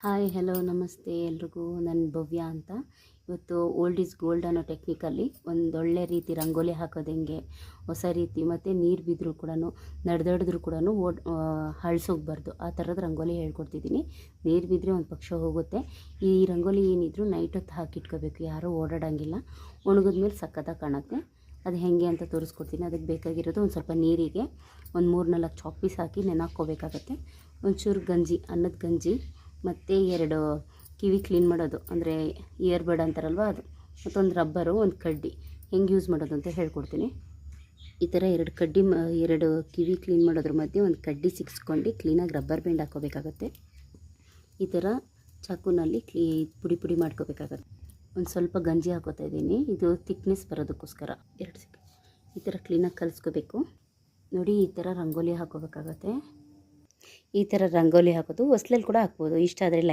Hi hello ನಮಸ್ತೆ ಎಲ್ರಿಗೂ. ನನ್ನ ಭವ್ಯ ಅಂತ. ಇವತ್ತು ಓಲ್ಡ್ ಈಸ್ ಗೋಲ್ಡ್ ಅನ್ನೋ ಟೆಕ್ನಿಕಲ್ಲಿ ಒಂದೊಳ್ಳೆ ರೀತಿ ರಂಗೋಲಿ ಹಾಕೋದು ಹೆಂಗೆ, ಹೊಸ ರೀತಿ, ಮತ್ತು ನೀರು ಬಿದ್ದರೂ ಕೂಡ ನಡೆದಾಡಿದ್ರೂ ಕೂಡ ಅಳಿಸೋಗ್ಬಾರ್ದು, ಆ ಥರದ ರಂಗೋಲಿ ಹೇಳ್ಕೊಡ್ತಿದ್ದೀನಿ. ನೀರು ಬಿದ್ದರೆ ಒಂದು ಪಕ್ಷ ಹೋಗುತ್ತೆ. ಈ ರಂಗೋಲಿ ಏನಿದ್ರು ನೈಟ್ ಹೊತ್ತು ಹಾಕಿಟ್ಕೋಬೇಕು, ಯಾರೂ ಓಡಾಡೋಂಗಿಲ್ಲ. ಒಣಗಿದ್ಮೇಲೆ ಸಕ್ಕತ್ತಾಗಿ ಕಾಣುತ್ತೆ. ಅದು ಹೇಗೆ ಅಂತ ತೋರಿಸ್ಕೊಡ್ತೀನಿ. ಅದಕ್ಕೆ ಬೇಕಾಗಿರೋದು ಒಂದು ಸ್ವಲ್ಪ ನೀರಿಗೆ ಒಂದು 3-4 ಚಾಕ್ ಪೀಸ್ ಹಾಕಿ ನೆನೆಹಾಕ್ಕೋಬೇಕಾಗತ್ತೆ. ಒಂಚೂರು ಗಂಜಿ, ಅನ್ನದ ಗಂಜಿ, ಮತ್ತು 2 ಕಿವಿ ಕ್ಲೀನ್ ಮಾಡೋದು, ಅಂದರೆ ಇಯರ್ಬಡ್ ಅಂತಾರಲ್ವ ಅದು, ಮತ್ತೊಂದು ರಬ್ಬರು, ಒಂದು ಕಡ್ಡಿ. ಹೆಂಗೆ ಯೂಸ್ ಮಾಡೋದು ಅಂತ ಹೇಳ್ಕೊಡ್ತೀನಿ. ಈ ಥರ 2 ಕಿವಿ ಕ್ಲೀನ್ ಮಾಡೋದ್ರ ಮಧ್ಯೆ ಒಂದು ಕಡ್ಡಿ ಸಿಕ್ಸ್ಕೊಂಡು ಕ್ಲೀನಾಗಿ ರಬ್ಬರ್ ಬ್ಯಾಂಡ್ ಹಾಕ್ಕೋಬೇಕಾಗತ್ತೆ. ಈ ಥರ ಚಾಕುನಲ್ಲಿ ಪುಡಿ ಪುಡಿ ಮಾಡ್ಕೋಬೇಕಾಗತ್ತೆ. ಒಂದು ಸ್ವಲ್ಪ ಗಂಜಿ ಹಾಕೋತಾ ಇದ್ದೀನಿ, ಇದು ಥಿಕ್ನೆಸ್ ಬರೋದಕ್ಕೋಸ್ಕರ. 2 ಈ ಥರ ಕ್ಲೀನಾಗಿ ಕಲಿಸ್ಕೋಬೇಕು. ನೋಡಿ, ಈ ಥರ ರಂಗೋಲಿ ಹಾಕೋಬೇಕಾಗತ್ತೆ. ಈ ಥರ ರಂಗೋಲಿ ಹಾಕೋದು ಹೊಸ್ಲಲ್ಲಿ ಕೂಡ ಹಾಕ್ಬೋದು, ಇಷ್ಟ ಆದರೆ